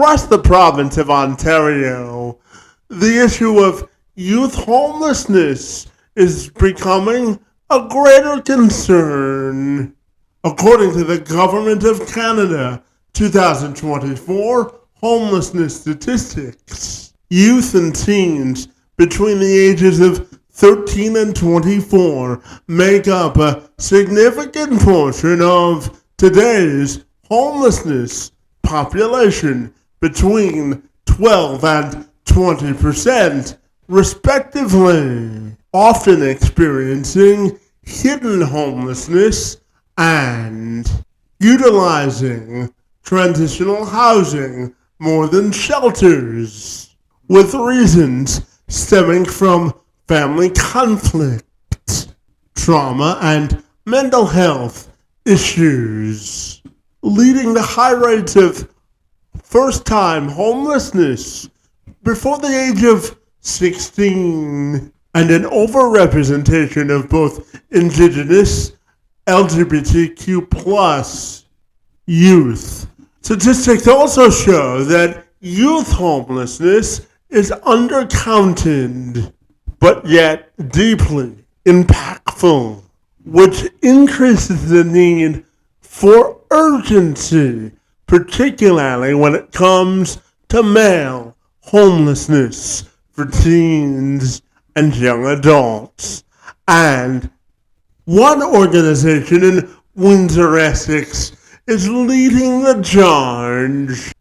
Across the province of Ontario, the issue of youth homelessness is becoming a greater concern. According to the Government of Canada 2024 homelessness statistics, youth and teens between the ages of 13 and 24 make up a significant portion of today's homelessness population, between 12 and 20% respectively, often experiencing hidden homelessness and utilizing transitional housing more than shelters, with reasons stemming from family conflict, trauma, and mental health issues, leading to high rates of first-time homelessness before the age of 16, and an overrepresentation of both Indigenous, LGBTQ+ youth. Statistics also show that youth homelessness is undercounted, but yet deeply impactful, which increases the need for urgency, particularly when it comes to male homelessness for teens and young adults. And one organization in Windsor-Essex is leading the charge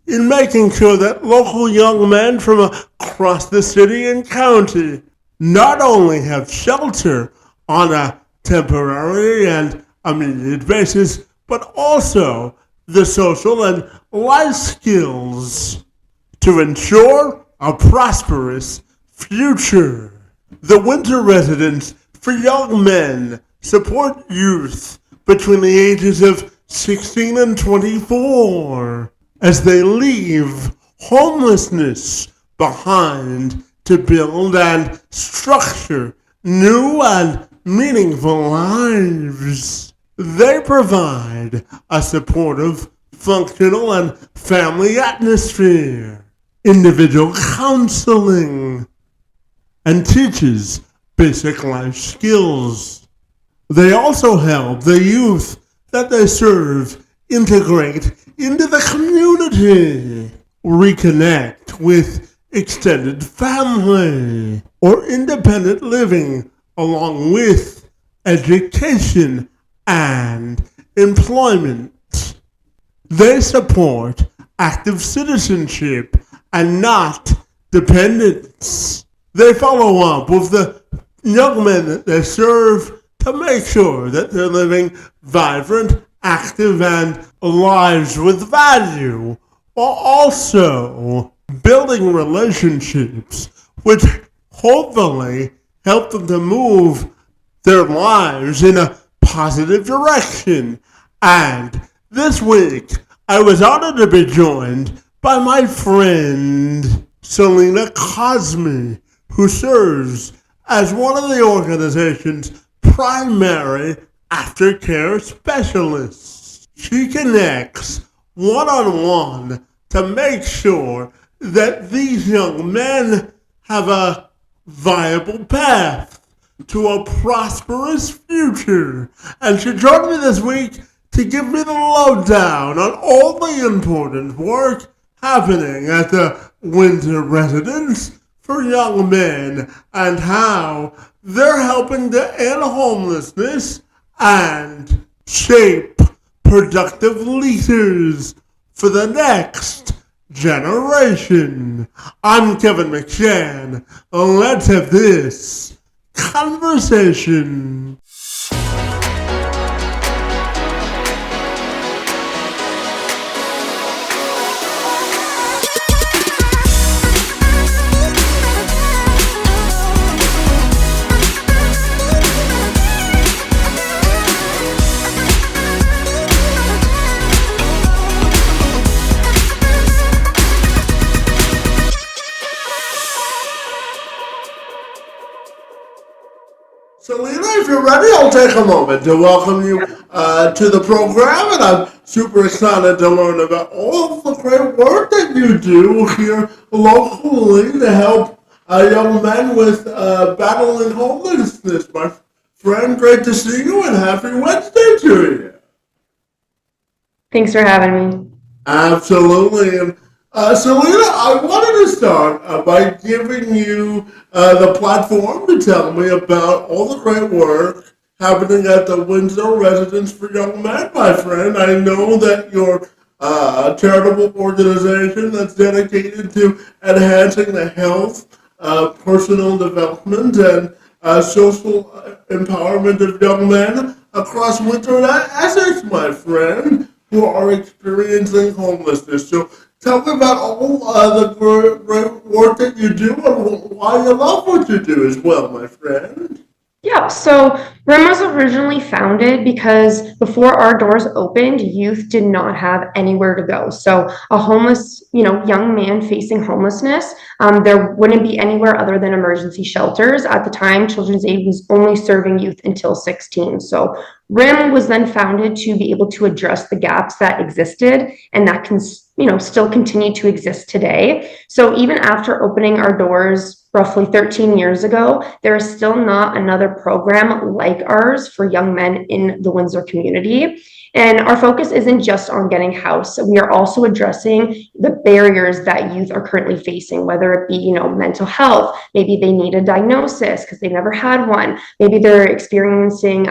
in making sure that local young men from across the city and county not only have shelter on a temporary and immediate basis, but also the social and life skills to ensure a prosperous future. The Windsor Residence for young men support youth between the ages of 16 and 24 as they leave homelessness behind to build and structure new and meaningful lives. They provide a supportive, functional, and family atmosphere, individual counseling, and teaches basic life skills. They also help the youth that they serve integrate into the community, reconnect with extended family, or independent living, along with education and employment. They support active citizenship and not dependence. They follow up with the young men that they serve to make sure that they're living vibrant, active, and lives with value, while also building relationships which hopefully help them to move their lives in a positive direction. And this week, I was honored to be joined by my friend, Selena Cosme, who serves as one of the organization's primary aftercare specialists. She connects one-on-one to make sure that these young men have a viable path to a prosperous future. And she joined me this week to give me the lowdown on all the important work happening at the Windsor Residence for young men and how they're helping to end homelessness and shape productive leaders for the next generation. I'm Kevin McShann. Let's have this conversation. Selena, if you're ready, I'll take a moment to welcome you to the program, and I'm super excited to learn about all of the great work that you do here locally to help young men with battling homelessness. My friend, great to see you, and happy Wednesday to you. Thanks for having me. Absolutely. And Selena, I wanted to start by giving you the platform to tell me about all the great work happening at the Windsor Residence for Young Men, my friend. I know that you're a charitable organization that's dedicated to enhancing the health, personal development, and social empowerment of young men across Windsor-Essex, my friend, who are experiencing homelessness. So tell me about all the great work that you do and why you love what you do as well, my friend. Yeah, so WRYM was originally founded because before our doors opened, youth did not have anywhere to go. So a homeless, young man facing homelessness, there wouldn't be anywhere other than emergency shelters. At the time, Children's Aid was only serving youth until 16. So WRYM was then founded to be able to address the gaps that existed and that can, still continue to exist today. So even after opening our doors roughly 13 years ago, there is still not another program like ours for young men in the Windsor community. And our focus isn't just on getting housed. We are also addressing the barriers that youth are currently facing, whether it be, mental health. Maybe they need a diagnosis because they've never had one. Maybe they're experiencing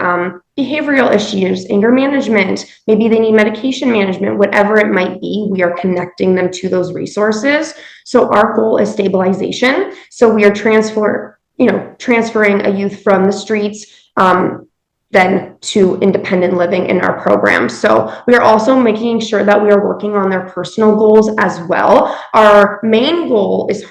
behavioral issues, anger management. Maybe they need medication management, whatever it might be. We are connecting them to those resources. So our goal is stabilization. So we are transferring a youth from the streets then to independent living in our program. So we are also making sure that we are working on their personal goals as well. Our main goal is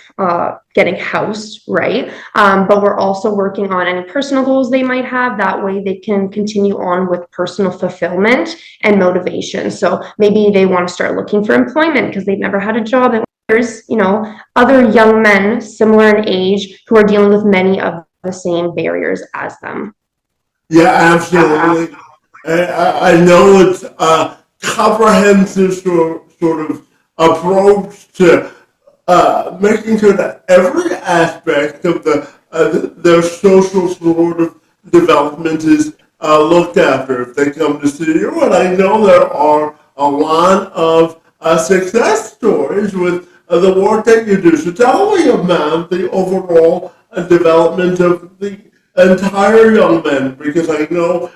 getting housed, right? But we're also working on any personal goals they might have. That way they can continue on with personal fulfillment and motivation. So maybe they want to start looking for employment because they've never had a job. And there's, other young men similar in age who are dealing with many of the same barriers as them. Yeah, absolutely. I know it's a comprehensive sort of approach to making sure that every aspect of their social sort of development is looked after if they come to see you. And I know there are a lot of success stories with the work that you do. So tell me about the overall development of the entire young men, because I know,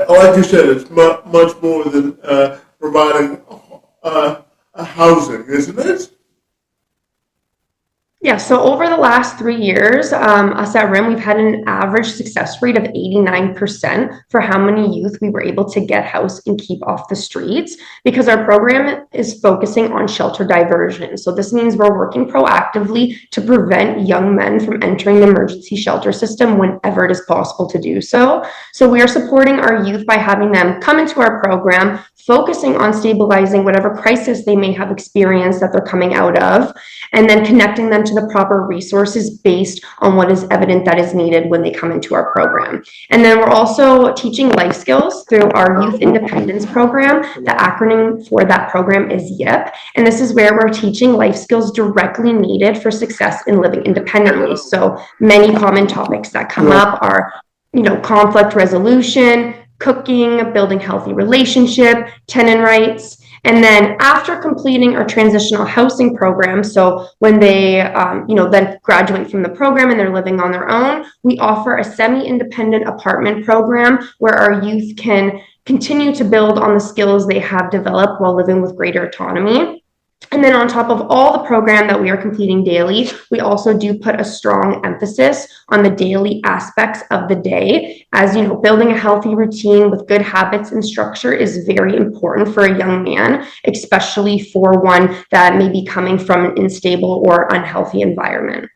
like you said, it's much more than providing housing, isn't it? Yeah, so over the last 3 years, us at WRYM, we've had an average success rate of 89% for how many youth we were able to get housed and keep off the streets because our program is focusing on shelter diversion. So this means we're working proactively to prevent young men from entering the emergency shelter system whenever it is possible to do so. So we are supporting our youth by having them come into our program, focusing on stabilizing whatever crisis they may have experienced that they're coming out of, and then connecting them to the proper resources based on what is evident that is needed when they come into our program. And then we're also teaching life skills through our Youth Independence Program. The acronym for that program is YIP. And this is where we're teaching life skills directly needed for success in living independently. So many common topics that come up are, conflict resolution, cooking, building healthy relationship, tenant rights. And then after completing our transitional housing program, so when they, then graduate from the program and they're living on their own, we offer a semi-independent apartment program where our youth can continue to build on the skills they have developed while living with greater autonomy. And then on top of all the program that we are completing daily, we also do put a strong emphasis on the daily aspects of the day. As building a healthy routine with good habits and structure is very important for a young man, especially for one that may be coming from an unstable or unhealthy environment.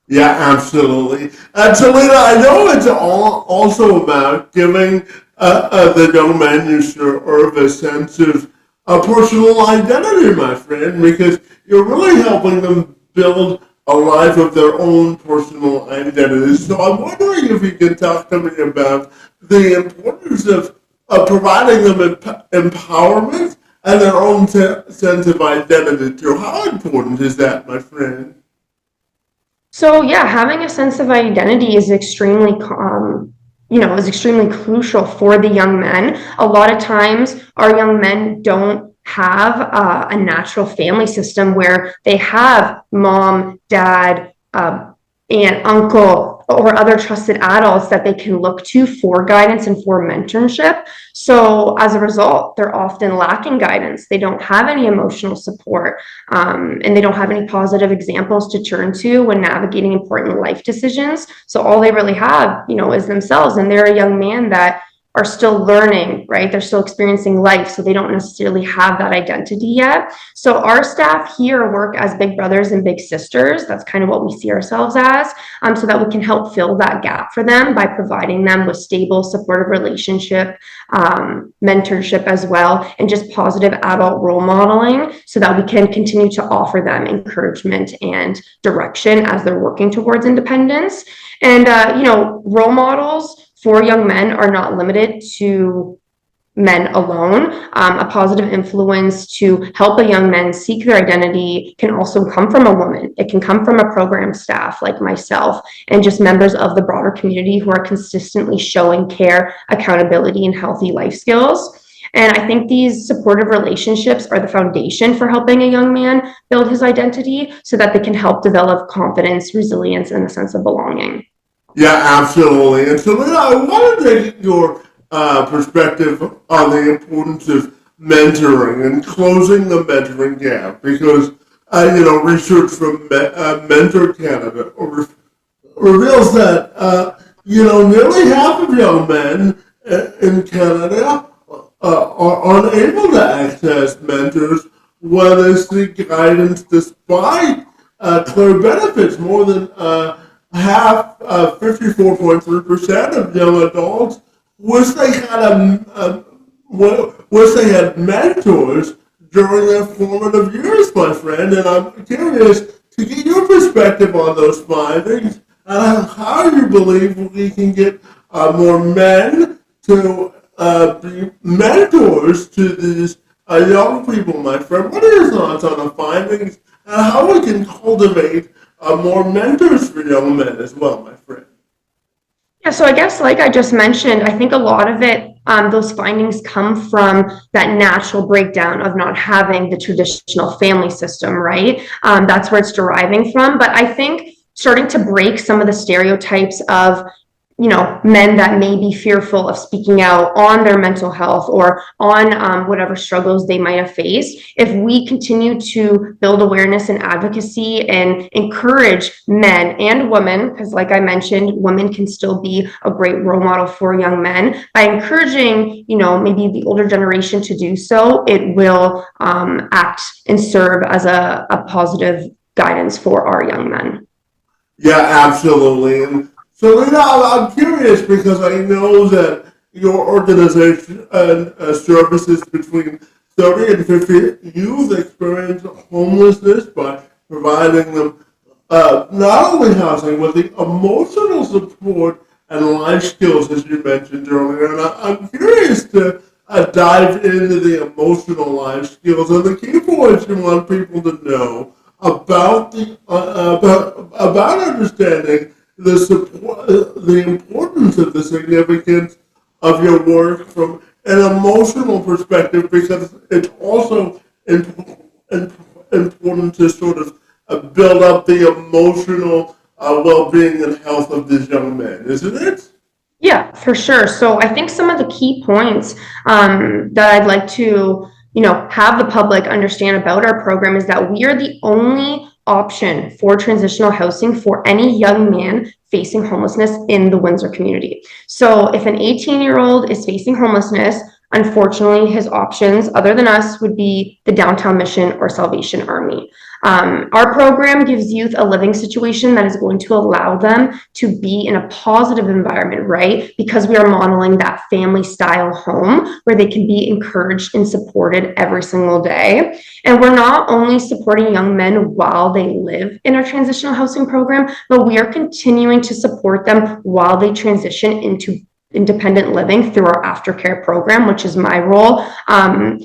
Yeah, absolutely. And Selena, I know it's all also about giving the young man you serve a sense of a personal identity, my friend, because you're really helping them build a life of their own personal identity. So I'm wondering if you can talk to me about the importance of providing them empowerment and their own sense of identity too. How important is that, my friend? So yeah, having a sense of identity is extremely, is extremely crucial for the young men. A lot of times, our young men don't have a natural family system where they have mom, dad, aunt, uncle, or other trusted adults that they can look to for guidance and for mentorship. So as a result, they're often lacking guidance. They don't have any emotional support, and they don't have any positive examples to turn to when navigating important life decisions. So all they really have, is themselves, and they're a young man that are still learning, right? They're still experiencing life, so they don't necessarily have that identity yet. So our staff here work as big brothers and big sisters. That's kind of what we see ourselves as, so that we can help fill that gap for them by providing them with stable, supportive relationship, mentorship as well, and just positive adult role modeling so that we can continue to offer them encouragement and direction as they're working towards independence. And, role models for young men are not limited to men alone. A positive influence to help a young man seek their identity can also come from a woman. It can come from a program staff like myself and just members of the broader community who are consistently showing care, accountability, and healthy life skills. And I think these supportive relationships are the foundation for helping a young man build his identity so that they can help develop confidence, resilience, and a sense of belonging. Yeah, absolutely. And so, Lena, I wanted to get your perspective on the importance of mentoring and closing the mentoring gap because, research from Mentor Canada reveals that, nearly half of young men in Canada are unable to access mentors when they seek guidance despite clear benefits. More than half, 54.3% of young adults wish they had wish they had mentors during their formative years, my friend. And I'm curious to get your perspective on those findings and how you believe we can get more men to be mentors to these young people, my friend. What are your thoughts on the findings and how we can cultivate more mentors for young men as well, my friend? Yeah, so I guess, like I just mentioned, I think a lot of it, those findings come from that natural breakdown of not having the traditional family system, right? That's where it's deriving from. But I think starting to break some of the stereotypes of men that may be fearful of speaking out on their mental health or on whatever struggles they might have faced. If we continue to build awareness and advocacy and encourage men and women, because like I mentioned, women can still be a great role model for young men, by encouraging, maybe the older generation to do so, it will act and serve as a positive guidance for our young men. Yeah, absolutely. And so, Lena, I'm curious because I know that your organization services between 30 and 50 youth experience homelessness by providing them not only housing, but the emotional support and life skills, as you mentioned earlier. And I'm curious to dive into the emotional life skills and the key points you want people to know about about understanding the support, the importance of the significance of your work from an emotional perspective, because it's also important to sort of build up the emotional well-being and health of these young men, isn't it? Yeah, for sure. So I think some of the key points that I'd like to, have the public understand about our program is that we are the only option for transitional housing for any young man facing homelessness in the Windsor community. So if an 18-year-old is facing homelessness, Unfortunately, his options, other than us, would be the Downtown Mission or Salvation Army. Our program gives youth a living situation that is going to allow them to be in a positive environment, right? Because we are modeling that family style home where they can be encouraged and supported every single day. And we're not only supporting young men while they live in our transitional housing program, but we are continuing to support them while they transition into independent living through our aftercare program, which is my role,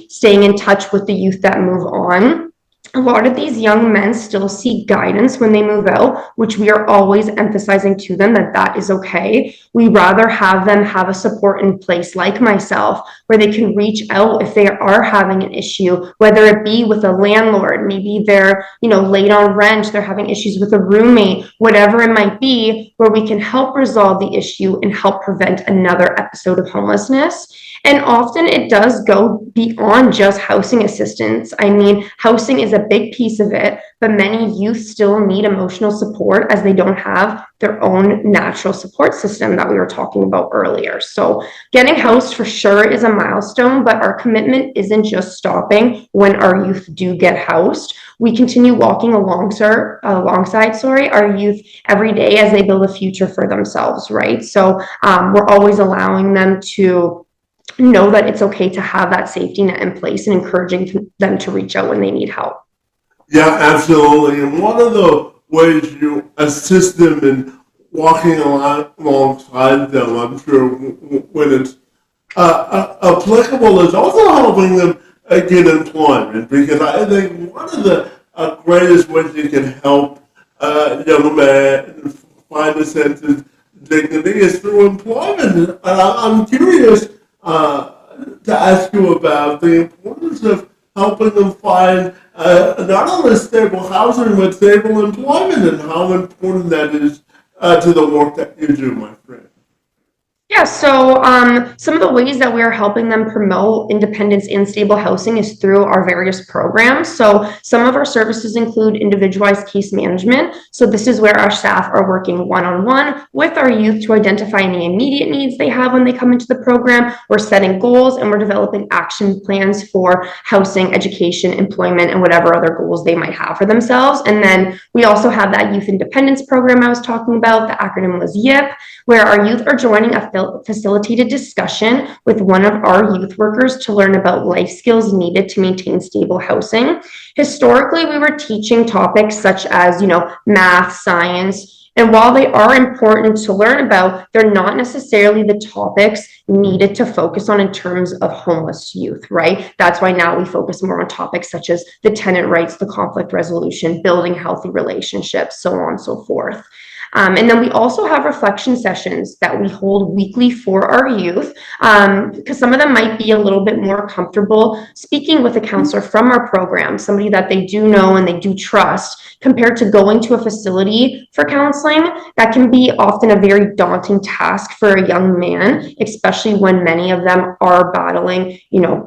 staying in touch with the youth that move on. A lot of these young men still seek guidance when they move out, which we are always emphasizing to them that that is okay. We rather have them have a support in place like myself, where they can reach out if they are having an issue, whether it be with a landlord, maybe they're, late on rent, they're having issues with a roommate, whatever it might be, where we can help resolve the issue and help prevent another episode of homelessness. And often it does go beyond just housing assistance. I mean, housing is a big piece of it, but many youth still need emotional support as they don't have their own natural support system that we were talking about earlier. So getting housed for sure is a milestone, but our commitment isn't just stopping when our youth do get housed. We continue walking alongside our youth every day as they build a future for themselves, right? So we're always allowing them to know that it's okay to have that safety net in place and encouraging them to reach out when they need help. Yeah, absolutely. And one of the ways you assist them in walking alongside them, I'm sure, when it's applicable, is also helping them get employment. Because I think one of the greatest ways you can help young men find a sense of dignity is through employment. And I'm curious to ask you about the importance of helping them find not only stable housing but stable employment, and how important that is to the work that you do, my friend. Yeah, so some of the ways that we are helping them promote independence and stable housing is through our various programs. So some of our services include individualized case management. So this is where our staff are working one-on-one with our youth to identify any immediate needs they have when they come into the program. We're setting goals and we're developing action plans for housing, education, employment, and whatever other goals they might have for themselves. And then we also have that youth independence program I was talking about. The acronym was YIP, where our youth are joining a facilitated discussion with one of our youth workers to learn about life skills needed to maintain stable housing. Historically, we were teaching topics such as, math, science, and while they are important to learn about, they're not necessarily the topics needed to focus on in terms of homeless youth, right? That's why now we focus more on topics such as the tenant rights, the conflict resolution, building healthy relationships, so on and so forth. And then we also have reflection sessions that we hold weekly for our youth, because some of them might be a little bit more comfortable speaking with a counselor from our program, somebody that they do know and they do trust, compared to going to a facility for counseling. That can be often a very daunting task for a young man, especially when many of them are battling,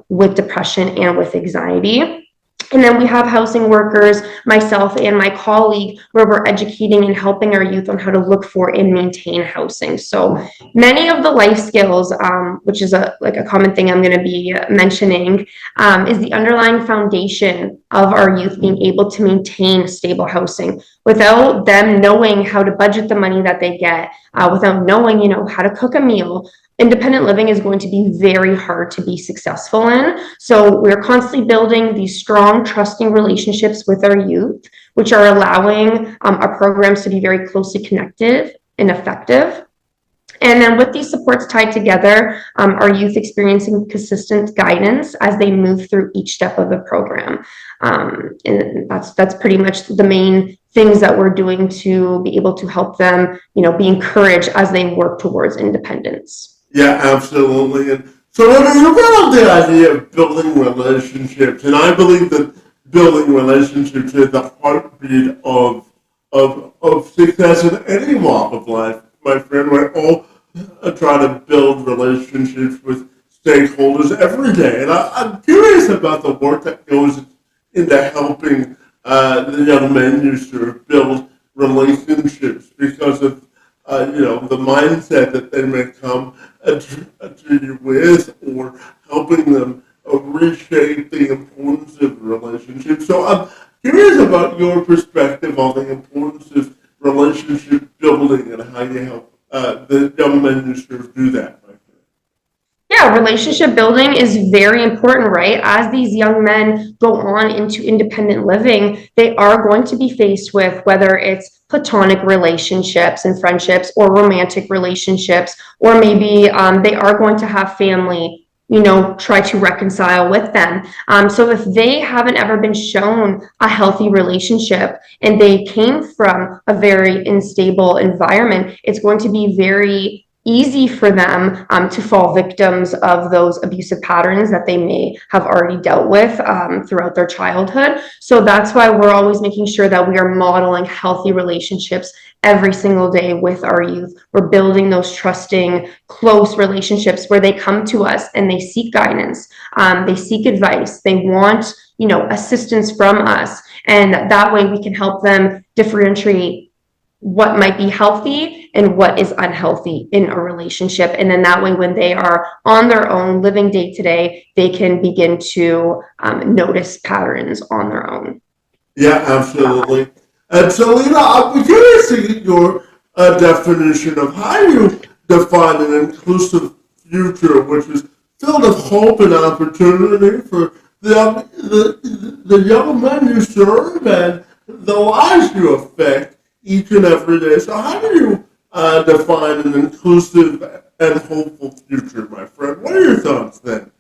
with depression and with anxiety. And then we have housing workers, myself and my colleague, where we're educating and helping our youth on how to look for and maintain housing. So many of the life skills, which is a common thing I'm going to be mentioning, is the underlying foundation of our youth being able to maintain stable housing. Without them knowing how to budget the money that they get, without knowing, how to cook a meal, independent living is going to be very hard to be successful in. So we're constantly building these strong, trusting relationships with our youth, which are allowing our programs to be very closely connected and effective. And then with these supports tied together, our youth experiencing consistent guidance as they move through each step of the program. And that's pretty much the main things that we're doing to be able to help them, be encouraged as they work towards independence. Yeah, absolutely. And so you brought up the idea of building relationships, and I believe that building relationships is the heartbeat of success in any walk of life, my friend. We're all trying to build relationships with stakeholders every day, and I'm curious about the work that goes into helping the young men you serve build relationships, because of the mindset that they may come to you with, or helping them reshape the importance of relationships. So I'm curious about your perspective on the importance of relationship building and how you help the young men you serve do that, my friend. Yeah, relationship building is very important, right? As these young men go on into independent living, they are going to be faced with whether it's platonic relationships and friendships or romantic relationships, or maybe they are going to have family, try to reconcile with them. So if they haven't ever been shown a healthy relationship and they came from a very unstable environment, it's going to be very easy for them to fall victims of those abusive patterns that they may have already dealt with throughout their childhood. So that's why we're always making sure that we are modeling healthy relationships every single day with our youth. We're building those trusting, close relationships where they come to us and they seek guidance, they seek advice, they want assistance from us, and that way we can help them differentiate what might be healthy and what is unhealthy in a relationship. And then that way, when they are on their own living day to day, they can begin to notice patterns on their own. Yeah, absolutely. And so, Lena, I'm curious to get your definition of how you define an inclusive future, which is filled with hope and opportunity for the young men you serve and the lives you affect each and every day. So, how do you define an inclusive and hopeful future, my friend? What are your thoughts then?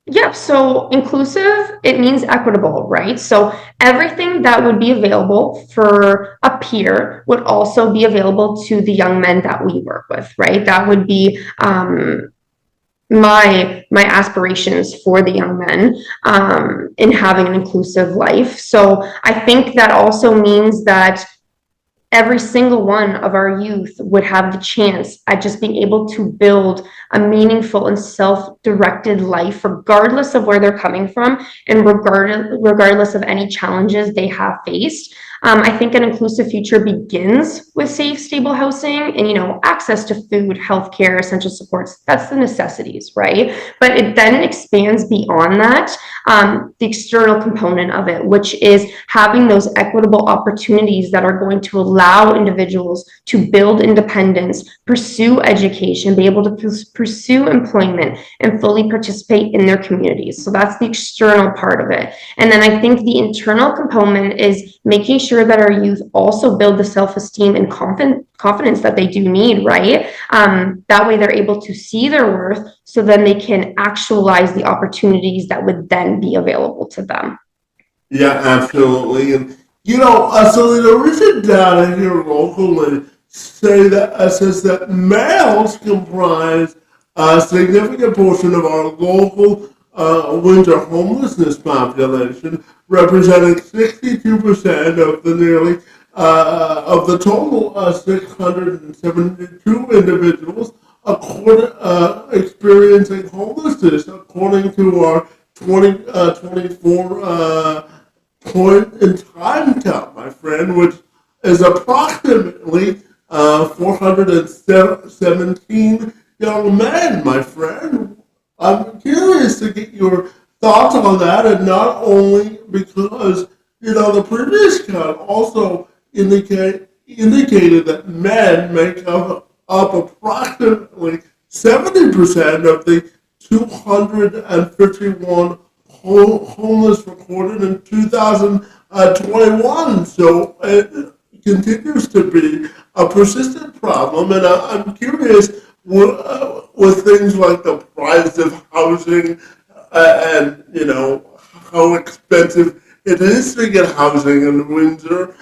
Yep. So inclusive, it means equitable, right? So everything that would be available for a peer would also be available to the young men that we work with, right? That would be my aspirations for the young men in having an inclusive life. So I think that also means that every single one of our youth would have the chance at just being able to build a meaningful and self-directed life, regardless of where they're coming from and regardless of any challenges they have faced. I think an inclusive future begins with safe, stable housing and, access to food, healthcare, essential supports. That's the necessities, right? But it then expands beyond that, the external component of it, which is having those equitable opportunities that are going to allow individuals to build independence, pursue education, be able to pursue employment, and fully participate in their communities. So that's the external part of it. And then I think the internal component is making sure that our youth also build the self-esteem and confidence that they do need, right? That way they're able to see their worth, so then they can actualize the opportunities that would then be available to them. Yeah, absolutely. And so the recent data here locally says that males comprise a significant portion of our local winter homelessness population, representing 62% of the nearly of the total 672 individuals experiencing homelessness, according to our 2024 point in time count, my friend, which is approximately 417 young men, my friend. I'm curious to get your thoughts on that, and not only because the previous count also indicated that men make up approximately 70% of the 251 homeless recorded in 2021. So it continues to be a persistent problem, and I'm curious with things like the price of housing and how expensive it is to get housing in Windsor.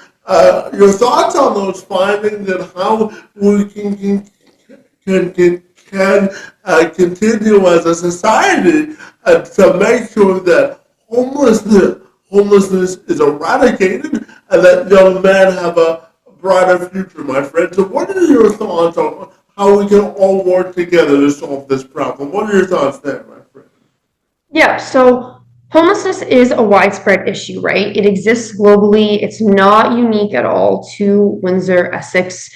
Your thoughts on those findings and how we can continue as a society to make sure that homelessness is eradicated and that young men have a brighter future, my friend. So what are your thoughts on how we can all work together to solve this problem? What are your thoughts there, my friend? Yeah, so Homelessness is a widespread issue, right? It exists globally. It's not unique at all to Windsor-Essex.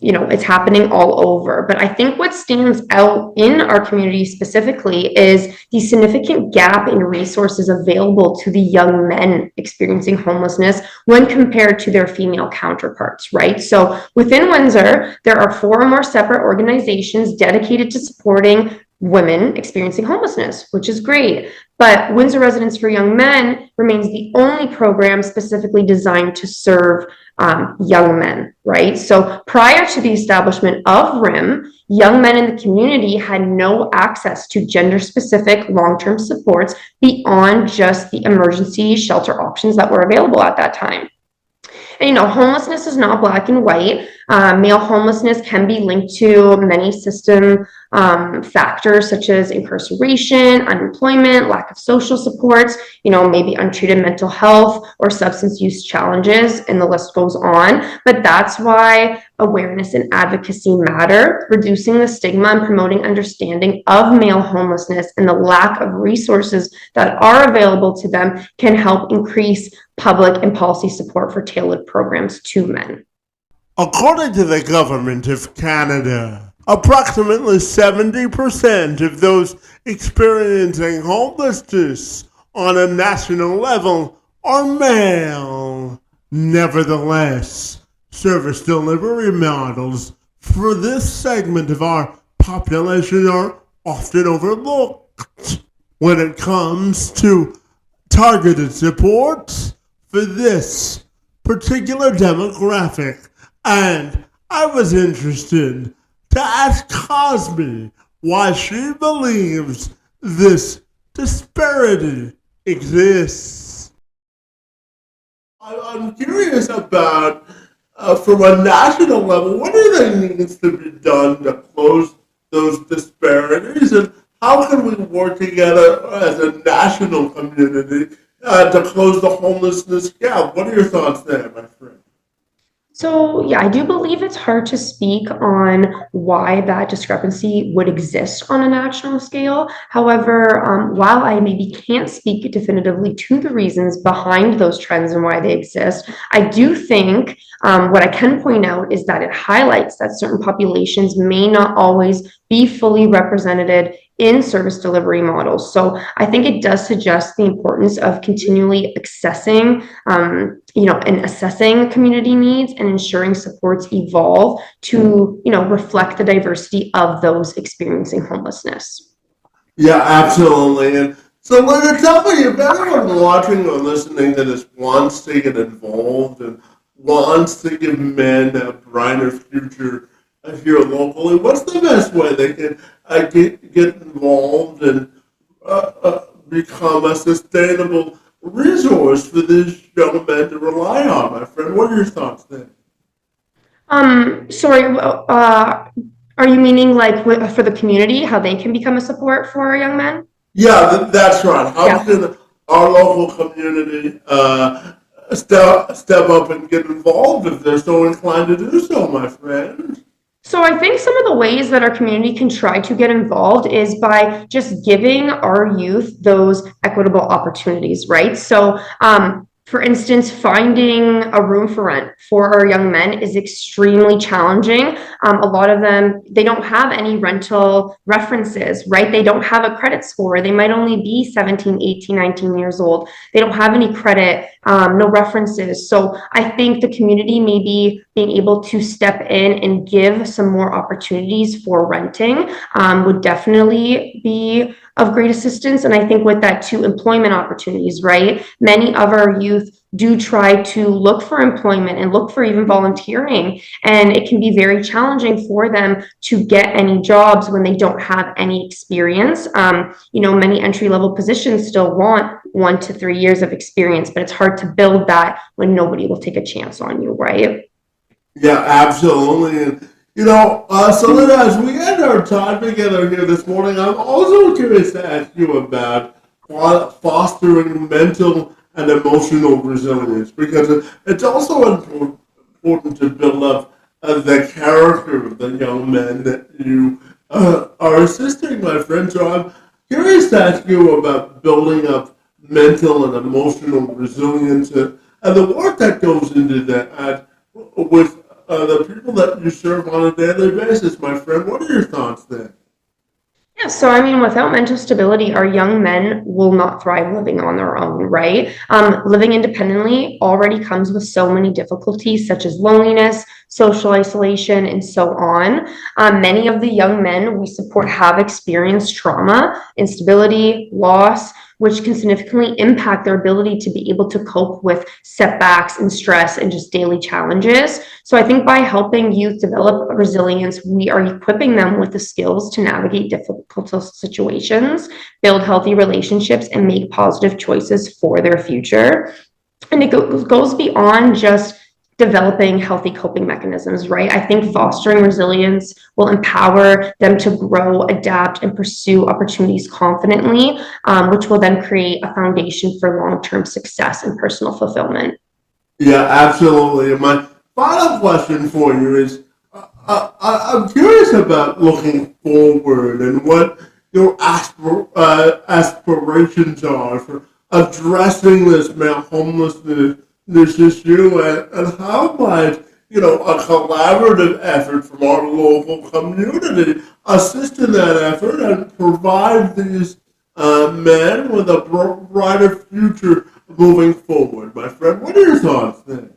It's happening all over. But I think what stands out in our community specifically is the significant gap in resources available to the young men experiencing homelessness when compared to their female counterparts, right? So within Windsor, there are 4 or more separate organizations dedicated to supporting women experiencing homelessness, which is great. But Windsor Residence for Young Men remains the only program specifically designed to serve young men, right? So prior to the establishment of WRYM, young men in the community had no access to gender-specific long-term supports beyond just the emergency shelter options that were available at that time. And homelessness is not black and white. Male homelessness can be linked to many system factors such as incarceration, unemployment, lack of social supports, maybe untreated mental health or substance use challenges, and the list goes on. But that's why awareness and advocacy matter. Reducing the stigma and promoting understanding of male homelessness and the lack of resources that are available to them can help increase public and policy support for tailored programs to men. According to the Government of Canada, approximately 70% of those experiencing homelessness on a national level are male. Nevertheless, service delivery models for this segment of our population are often overlooked when it comes to targeted supports for this particular demographic. And I was interested to ask Cosby why she believes this disparity exists. I'm curious about, from a national level, what do they needs to be done to close those disparities, and how can we work together as a national community to close the homelessness gap? What are your thoughts there, my friend? So, yeah, I do believe it's hard to speak on why that discrepancy would exist on a national scale. However, while I maybe can't speak definitively to the reasons behind those trends and why they exist, I do think what I can point out is that it highlights that certain populations may not always be fully represented in service delivery models. So I think it does suggest the importance of continually accessing, and assessing community needs and ensuring supports evolve to, reflect the diversity of those experiencing homelessness. Yeah, absolutely. And so, Linda, tell me, if anyone watching or listening to this wants to get involved and wants to give men a brighter future here locally, what's the best way they can get involved and become a sustainable resource for these young men to rely on, my friend? What are your thoughts there? Sorry, are you meaning like for the community, how they can become a support for young men? Yeah, that's right. How Yeah. can our local community step up and get involved if they're so inclined to do so, my friend? So I think some of the ways that our community can try to get involved is by just giving our youth those equitable opportunities, right? So, for instance, finding a room for rent for our young men is extremely challenging. A lot of them, they don't have any rental references, right? They don't have a credit score. They might only be 17, 18, 19 years old. They don't have any credit, no references. So I think the community may be being able to step in and give some more opportunities for renting would definitely be of great assistance. And I think with that too, employment opportunities, right? Many of our youth do try to look for employment and look for even volunteering. And it can be very challenging for them to get any jobs when they don't have any experience. Many entry level positions still want 1 to 3 years of experience, but it's hard to build that when nobody will take a chance on you, right? Yeah, absolutely. And, Selena, as we end our time together here this morning, I'm also curious to ask you about fostering mental and emotional resilience, because it's also important to build up the character of the young men that you are assisting, my friend. So curious to ask you about building up mental and emotional resilience and the work that goes into that with the people that you serve on a daily basis, my friend. What are your thoughts there? Yeah, so I mean, without mental stability, our young men will not thrive living on their own, right? Living independently already comes with so many difficulties, such as loneliness, social isolation, and so on. Many of the young men we support have experienced trauma, instability, loss, which can significantly impact their ability to be able to cope with setbacks and stress and just daily challenges. So I think by helping youth develop resilience, we are equipping them with the skills to navigate difficult situations, build healthy relationships, and make positive choices for their future. And it goes beyond just developing healthy coping mechanisms, right? I think fostering resilience will empower them to grow, adapt, and pursue opportunities confidently, which will then create a foundation for long-term success and personal fulfillment. Yeah, absolutely. And my final question for you is I'm curious about looking forward and what your aspirations are for addressing this male homelessness this issue and how might a collaborative effort from our local community assist in that effort and provide these men with a brighter future moving forward. My friend, what are your thoughts there?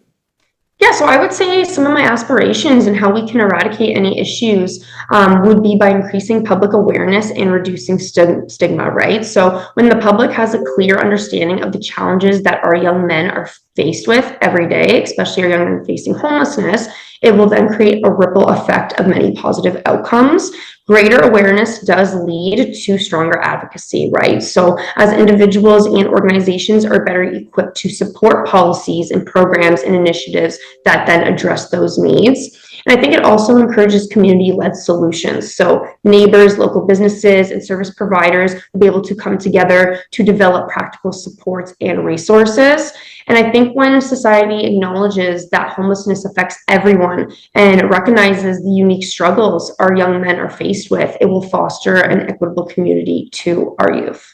Yeah, so I would say some of my aspirations and how we can eradicate any issues would be by increasing public awareness and reducing stigma, right? So when the public has a clear understanding of the challenges that our young men are faced with every day, especially our young men facing homelessness, it will then create a ripple effect of many positive outcomes. Greater awareness does lead to stronger advocacy, right? So as individuals and organizations are better equipped to support policies and programs and initiatives that then address those needs. And I think it also encourages community-led solutions. So neighbors, local businesses, and service providers will be able to come together to develop practical supports and resources. And I think when society acknowledges that homelessness affects everyone and recognizes the unique struggles our young men are faced with, it will foster an equitable community to our youth.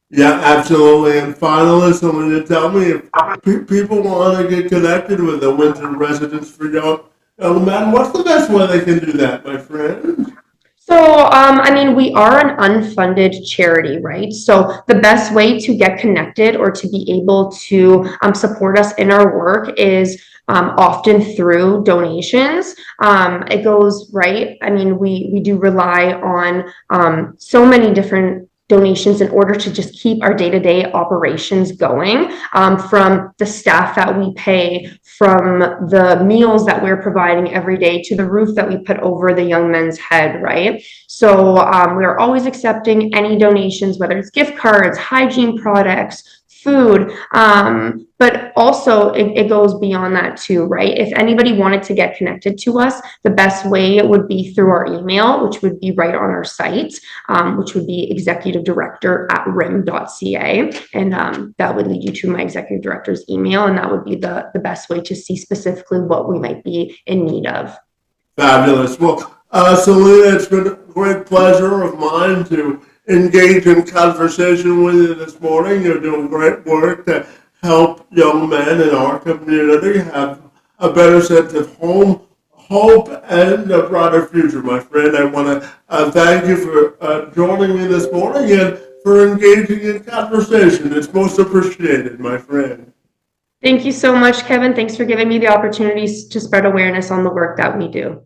Yeah, absolutely. And finally, someone to tell me if people want to get connected with the Windsor Residence for young men, what's the best way they can do that, my friend? So, I mean, we are an unfunded charity, right? So, the best way to get connected or to be able to support us in our work is often through donations. It goes, right? I mean, we do rely on so many different donations in order to just keep our day-to-day operations going, from the staff that we pay, from the meals that we're providing every day to the roof that we put over the young men's head, right? So we are always accepting any donations, whether it's gift cards, hygiene products, food, but also it goes beyond that too, right? If anybody wanted to get connected to us, the best way would be through our email, which would be right on our site, which would be executive director at rym.ca. And that would lead you to my executive director's email. And that would be the best way to see specifically what we might be in need of. Fabulous. Well, Selena, it's been a great pleasure of mine to engage in conversation with you this morning. You're doing great work to help young men in our community have a better sense of home, hope, and a brighter future, my friend. I want to thank you for joining me this morning and for engaging in conversation. It's most appreciated, my friend. Thank you so much, Kevin. Thanks for giving me the opportunities to spread awareness on the work that we do.